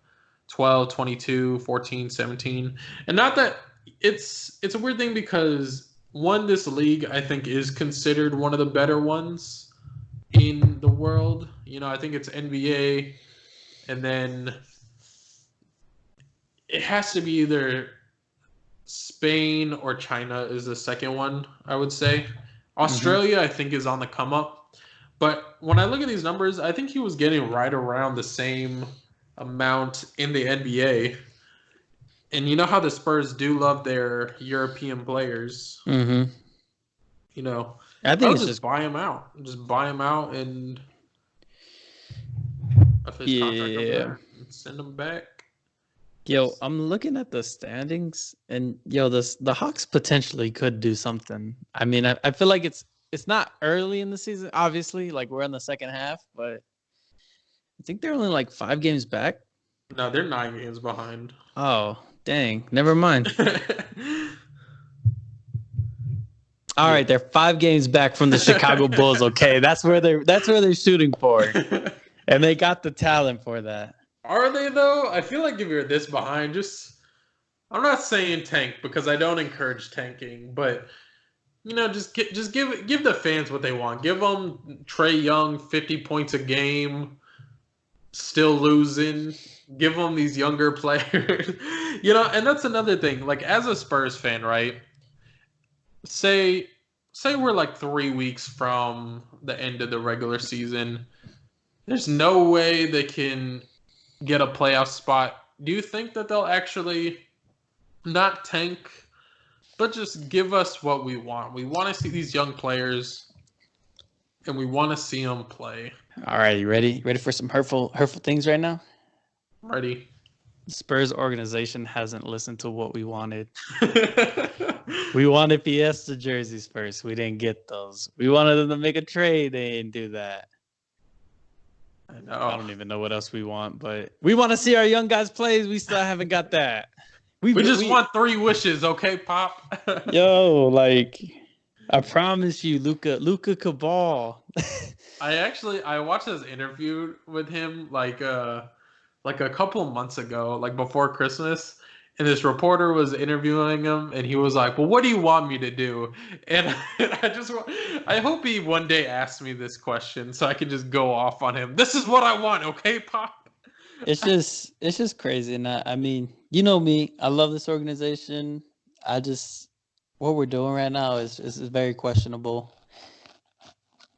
12, 22, 14, 17. And not that it's a weird thing because this league I think is considered one of the better ones in the world. I think it's NBA, and then it has to be either Spain or China is the second one, I would say. Australia, I think, is on the come up. But when I look at these numbers, I think he was getting right around the same amount in the NBA. And you know how the Spurs do love their European players. Mm-hmm. I think it's just buy him out. Just buy him out and of his contract over there and send him back. Yo, I'm looking at the standings, and the Hawks potentially could do something. I mean, I feel like it's not early in the season, obviously. Like we're in the second half, but I think they're only like 5 games back. No, they're 9 games behind. Oh, dang! Never mind. All right, they're 5 games back from the Chicago Bulls. Okay, that's where they're shooting for, and they got the talent for that. Are they though? I feel like if you're this behind, I'm not saying tank because I don't encourage tanking, but just give the fans what they want. Give them Trae Young 50 points a game, still losing. Give them these younger players, and that's another thing. Like as a Spurs fan, right? Say we're like 3 weeks from the end of the regular season. There's no way they can get a playoff spot. Do you think that they'll actually not tank, but just give us what we want? We want to see these young players, and we want to see them play. All right, you ready? Ready for some hurtful things right now? Ready. The Spurs organization hasn't listened to what we wanted. We wanted Fiesta jerseys first. We didn't get those. We wanted them to make a trade. They didn't do that. I know. I don't even know what else we want, but we want to see our young guys play. We still haven't got that. We want 3 wishes, okay, Pop? Yo, like I promise you, Luka Cabal. I watched this interview with him like a couple of months ago, like before Christmas. And this reporter was interviewing him, and he was like, "Well, what do you want me to do?" And I hope he one day asks me this question so I can just go off on him. This is what I want, okay, Pop? It's just crazy, and I mean, you know me, I love this organization. What we're doing right now is very questionable.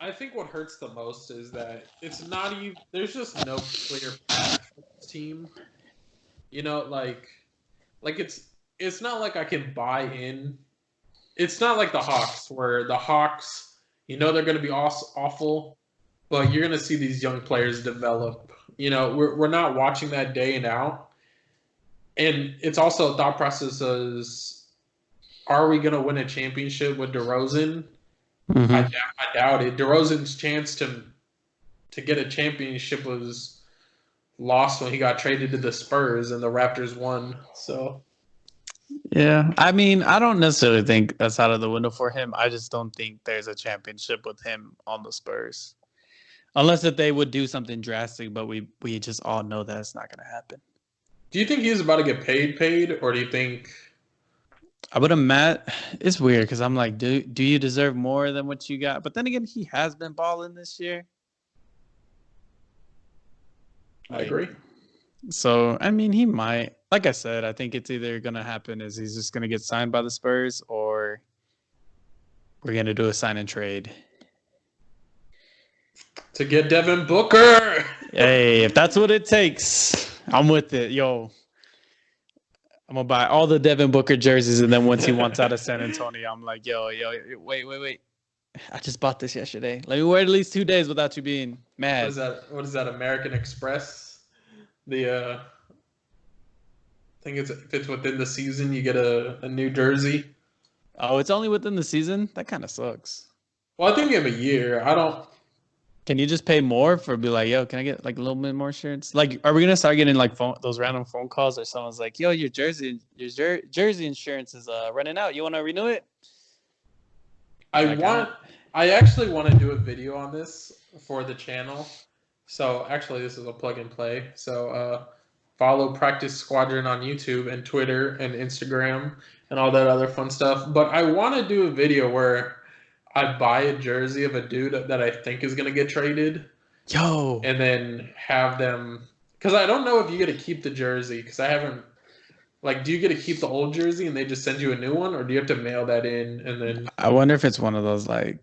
I think what hurts the most is that it's not even. There's just no clear path for this team. Like it's not like I can buy in. It's not like the Hawks, where the Hawks, they're going to be awful, but you're going to see these young players develop. We're not watching that day and out. And it's also a thought process is, are we going to win a championship with DeRozan? Mm-hmm. I doubt it. DeRozan's chance to get a championship was lost when he got traded to the Spurs and the Raptors won. So, yeah, I mean, I don't necessarily think that's out of the window for him. I just don't think there's a championship with him on the Spurs. Unless if they would do something drastic, but we just all know that it's not going to happen. Do you think he's about to get paid, or do you think? I would imagine it's weird because I'm like, do you deserve more than what you got? But then again, he has been balling this year. I agree. So I mean, he might. Like I said, I think it's either going to happen is he's just going to get signed by the Spurs, or we're going to do a sign and trade to get Devin Booker. Hey, if that's what it takes, I'm with it. Yo, I'm going to buy all the Devin Booker jerseys, and then once he wants out of San Antonio, I'm like, yo, wait. I just bought this yesterday. Let me wear it at least 2 days without you being mad. What is that, American Express? I think if it's within the season, you get a new jersey. Oh, it's only within the season? That kind of sucks. Well, I think you have a year. Can you just pay more for be like, yo, can I get like a little bit more shirts? Like, are we gonna start getting like those random phone calls, or someone's like, yo, your jersey insurance is running out. You want to renew it? I actually want to do a video on this for the channel. So actually, this is a plug and play. So follow Practice Squadron on YouTube and Twitter and Instagram and all that other fun stuff. But I want to do a video where I buy a jersey of a dude that I think is going to get traded. Yo. And then have them... Because I don't know if you get to keep the jersey. Because I haven't... Like, do you get to keep the old jersey and they just send you a new one? Or do you have to mail that in and then... I wonder if it's one of those, like,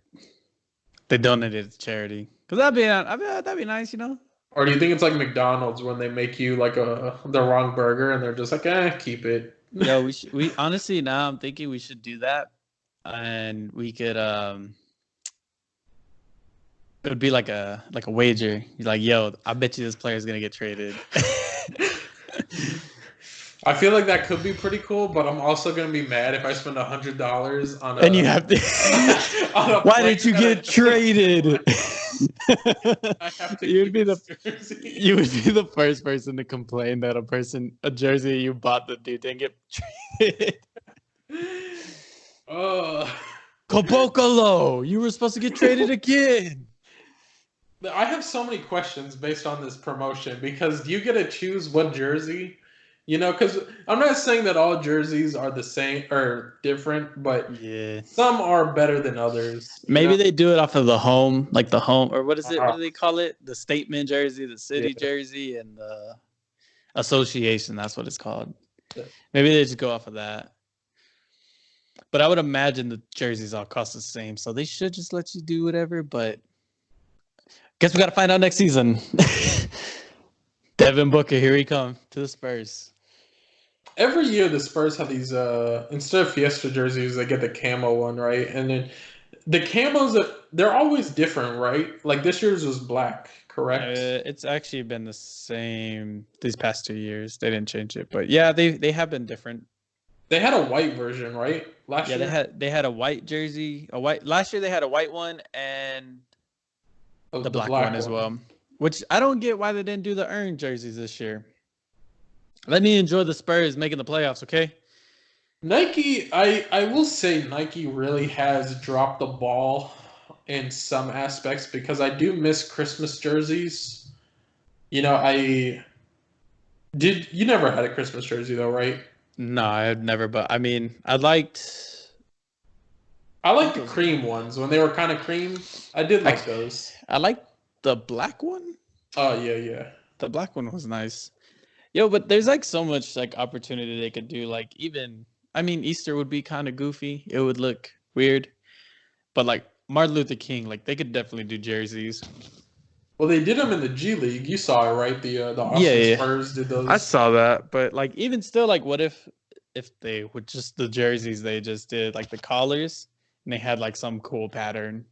they donated it to charity. Because that'd be nice, you know? Or do you think it's like McDonald's when they make you, like, the wrong burger and they're just like, keep it? Yo, we honestly, now I'm thinking we should do that. And we could it would be like a wager. You're like, yo, I bet you this player is gonna get traded. I feel like that could be pretty cool, but I'm also gonna be mad if I spend $100 on and you have to why did you get traded? I have to you would be the first person to complain that a jersey you bought the dude didn't get traded. Caboclo, you were supposed to get traded again. I have so many questions based on this promotion because you get to choose what jersey, you know, because I'm not saying that all jerseys are the same or different, but some are better than others. Maybe they do it off of the home, like the home, or what is it? What do they call it? The statement jersey, the city jersey, and the association. That's what it's called. Maybe they just go off of that. But I would imagine the jerseys all cost the same, so they should just let you do whatever. But guess we got to find out next season. Devin Booker, here he comes to the Spurs. Every year the Spurs have these, instead of Fiesta jerseys, they get the camo one, right? And then the camos, they're always different, right? Like this year's was black, correct? It's actually been the same these past 2 years. They didn't change it. But yeah, they have been different. They had a white version, right? Last year? They had a white jersey. Last year they had a white one and the black one as well. Which I don't get why they didn't do the earned jerseys this year. Let me enjoy the Spurs making the playoffs, okay? Nike, I will say Nike really has dropped the ball in some aspects because I do miss Christmas jerseys. You know, you never had a Christmas jersey though, right? No, I've never, but I mean, I liked the cream ones when they were kind of cream. I did like those. I liked the black one. Oh yeah. The black one was nice. Yo, but there's like so much like opportunity they could do. Like even, I mean, Easter would be kind of goofy. It would look weird, but like Martin Luther King, like they could definitely do jerseys. Well, they did them in the G League. You saw it, right? The Austin Spurs did those. I saw that, but like even still, like what if they would just the jerseys they just did like the collars and they had like some cool pattern.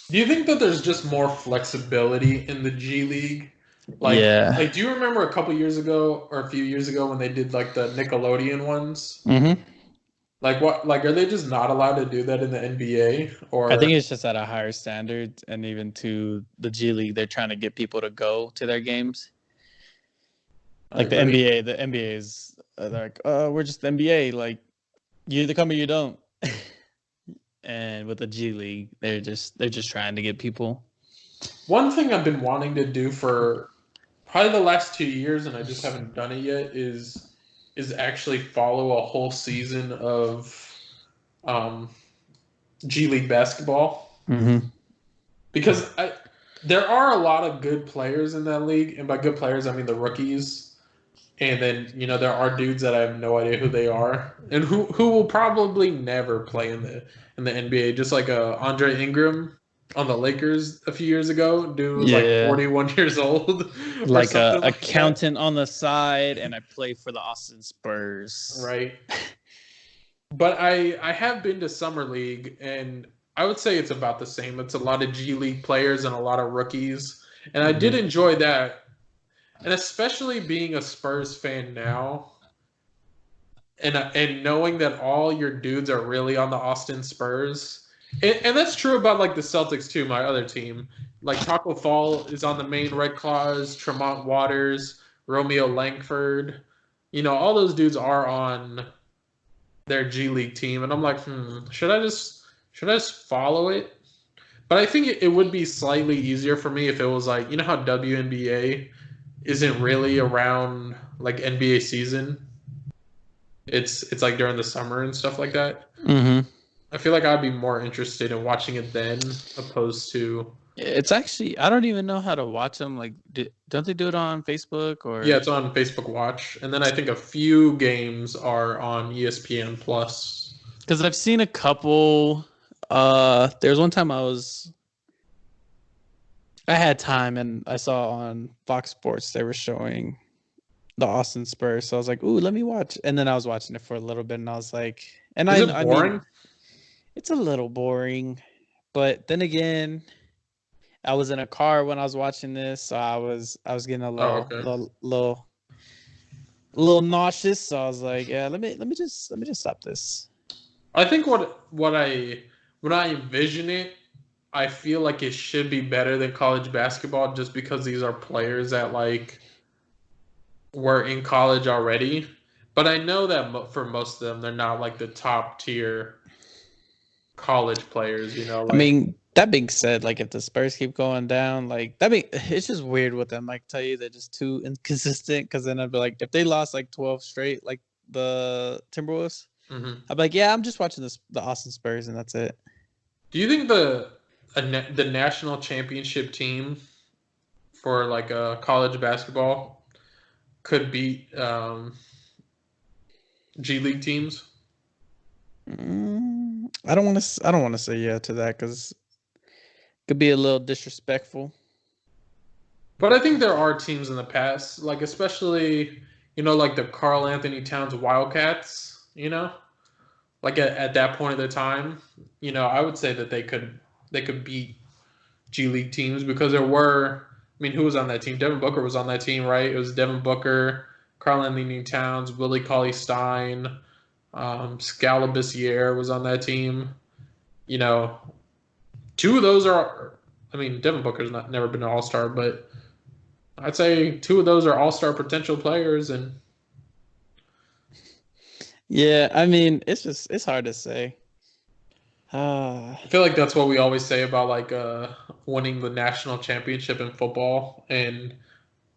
Do you think that there's just more flexibility in the G League? Like, do you remember a couple years ago or a few years ago when they did like the Nickelodeon ones? Mm-hmm. Like what? Like, are they just not allowed to do that in the NBA? Or I think it's just at a higher standard, and even to the G League, they're trying to get people to go to their games. Like the NBA is like, we're just the NBA. Like, you either come or you don't. And with the G League, they're just trying to get people. One thing I've been wanting to do for probably the last 2 years, and I just haven't done it yet, is actually follow a whole season of G League basketball. Mm-hmm. Because there are a lot of good players in that league, and by good players I mean the rookies. And then there are dudes that I have no idea who they are, and who will probably never play in the NBA. Just like Andre Ingram on the Lakers a few years ago, dude was like 41 years old, or like a something accountant on the side, and I play for the Austin Spurs. Right. But I have been to Summer League, and I would say it's about the same. It's a lot of G League players and a lot of rookies, and I did enjoy that. And especially being a Spurs fan now, and knowing that all your dudes are really on the Austin Spurs, and that's true about like the Celtics too. My other team, like Taco Fall is on the main Red Claws, Tremont Waters, Romeo Langford, all those dudes are on their G League team, and I'm like, should I just follow it? But I think it would be slightly easier for me if it was like, how WNBA isn't really around like NBA season. It's like during the summer and stuff like that. Mm-hmm. I feel like I'd be more interested in watching it then, opposed to. It's actually, I don't even know how to watch them. Like, don't they do it on Facebook or? Yeah, it's on Facebook Watch, and then I think a few games are on ESPN Plus. Because I've seen a couple. There's one time I had time and I saw on Fox Sports they were showing the Austin Spurs, so I was like, "Ooh, let me watch." And then I was watching it for a little bit, and I was like, "And Is it boring?" I mean, it's a little boring, but then again, I was in a car when I was watching this, so I was getting a little nauseous. So I was like, "Yeah, let me just stop this." I think when I envision it, I feel like it should be better than college basketball, just because these are players that like were in college already. But I know that for most of them, they're not like the top tier college players. I mean, that being said, like if the Spurs keep going down, like it's just weird with them. Like, tell you they're just too inconsistent. Because then I'd be like, if they lost like 12 straight, like the Timberwolves, I'd be like, yeah, I'm just watching the Austin Spurs, and that's it. Do you think the national championship team for like a college basketball could beat G League teams? I don't want to say yeah to that because it could be a little disrespectful. But I think there are teams in the past, like especially like the Karl Anthony Towns Wildcats. Like at that point of the time, I would say that they could beat G League teams, because there were. I mean, who was on that team? Devin Booker was on that team, right? It was Devin Booker, Karl Anthony Towns, Willie Cauley-Stein, Scalabissiere was on that team. Two of those are. I mean, Devin Booker's never been an All-Star, but I'd say two of those are All-Star potential players, and. Yeah, I mean, it's hard to say. I feel like that's what we always say about like winning the national championship in football. And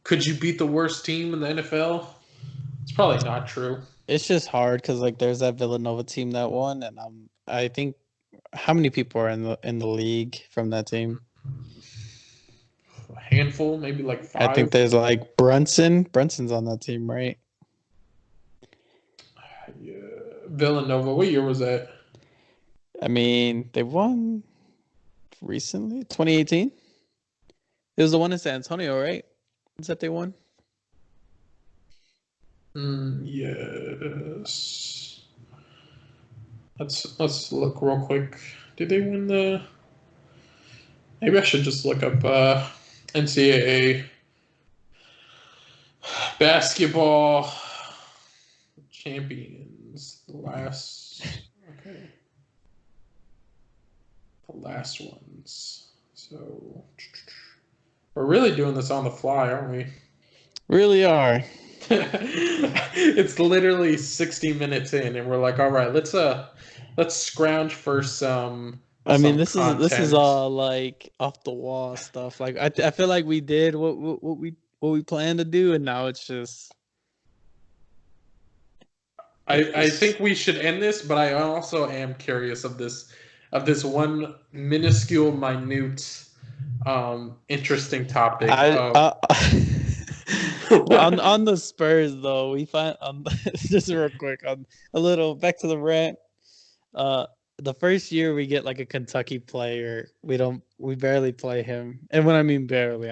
could you beat the worst team in the NFL? It's probably not true. It's just hard because like there's that Villanova team that won, and I think how many people are in the league from that team? A handful, maybe like 5. I think there's like Brunson. Brunson's on that team, right? Yeah. Villanova. What year was that? I mean, they won recently, 2018. It was the one in San Antonio, right? Is that they won? Yes. Let's look real quick. Did they win the? Maybe I should just look up NCAA basketball champions. The last ones. So we're really doing this on the fly, aren't we? Really are. It's literally 60 minutes in, and we're like, all right, let's scrounge for some I mean, some this is content. all like off the wall stuff. Like I feel like we did what we planned to do, and now it's just. I think we should end this, but I also am curious of this one minuscule, minute, interesting topic. On the Spurs though, we find just real quick on a little back to the rant. The first year we get like a Kentucky player, we barely play him, and when I mean barely,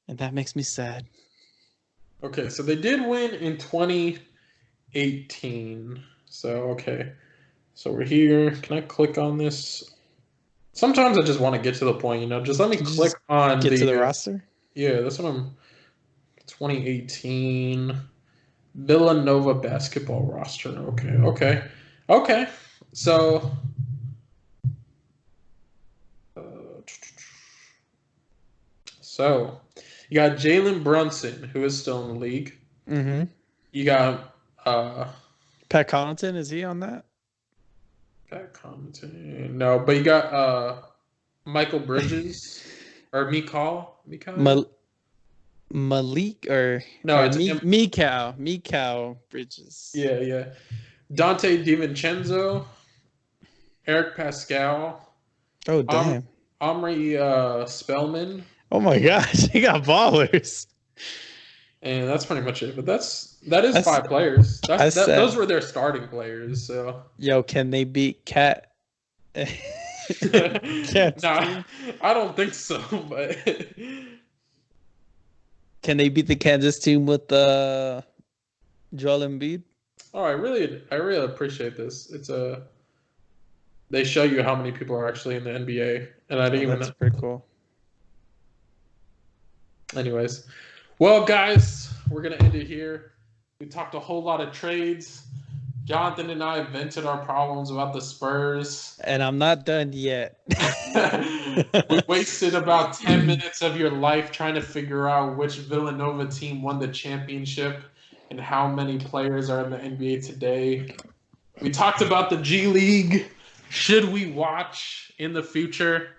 and that makes me sad. Okay, so they did win in 2018. So okay, so we're here. Can I click on this? Sometimes I just want to get to the point, Just let me click on to the roster. Yeah, that's what I'm. 2018 Villanova basketball roster. Okay. So, you got Jalen Brunson, who is still in the league. Mm-hmm. You got Pat Connaughton. Is he on that? Pat Connaughton. No, but you got Michael Bridges or Mikal. Malik or no, it's Mikal Bridges. Yeah. Dante DiVincenzo, Eric Pascal. Oh damn. Omri Spellman. Oh my gosh, he got ballers. And that's pretty much it. But that is 5 players. Those were their starting players. So yo, can they beat Cat? Nah, I don't think so. But can they beat the Kansas team with Joel Embiid? Oh, I really appreciate this. They show you how many people are actually in the NBA, and I didn't even. That's pretty cool. Anyways, well, guys, we're gonna end it here. We talked a whole lot of trades. Jonathan and I vented our problems about the Spurs. And I'm not done yet. We wasted about 10 minutes of your life trying to figure out which Villanova team won the championship and how many players are in the NBA today. We talked about the G League. Should we watch in the future?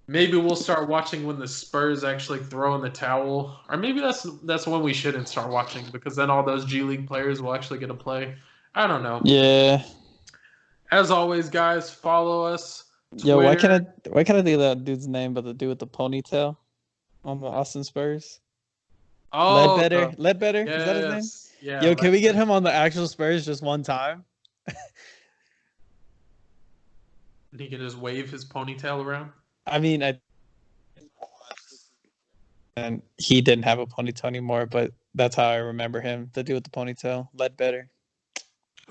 Maybe we'll start watching when the Spurs actually throw in the towel. Or maybe that's when we shouldn't start watching, because then all those G League players will actually get to play. I don't know. Yeah. As always, guys, follow us. Twitter. Yo, why can't I think of that dude's name but the dude with the ponytail on the Austin Spurs? Oh, Ledbetter? Yes. Is that his name? Yeah. Yo, can we get him on the actual Spurs just one time? He can just wave his ponytail around. I mean, and he didn't have a ponytail anymore, but that's how I remember him. The dude with the ponytail, Ledbetter. I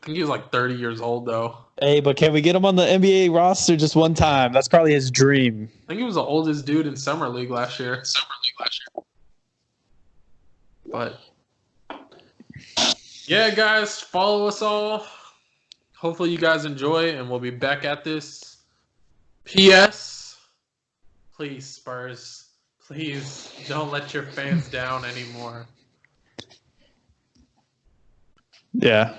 think he was like 30 years old, though. Hey, but can we get him on the NBA roster just one time? That's probably his dream. I think he was the oldest dude in Summer League last year. But yeah, guys, follow us all. Hopefully you guys enjoy, and we'll be back at this. P.S. Please, Spurs, please don't let your fans down anymore. Yeah.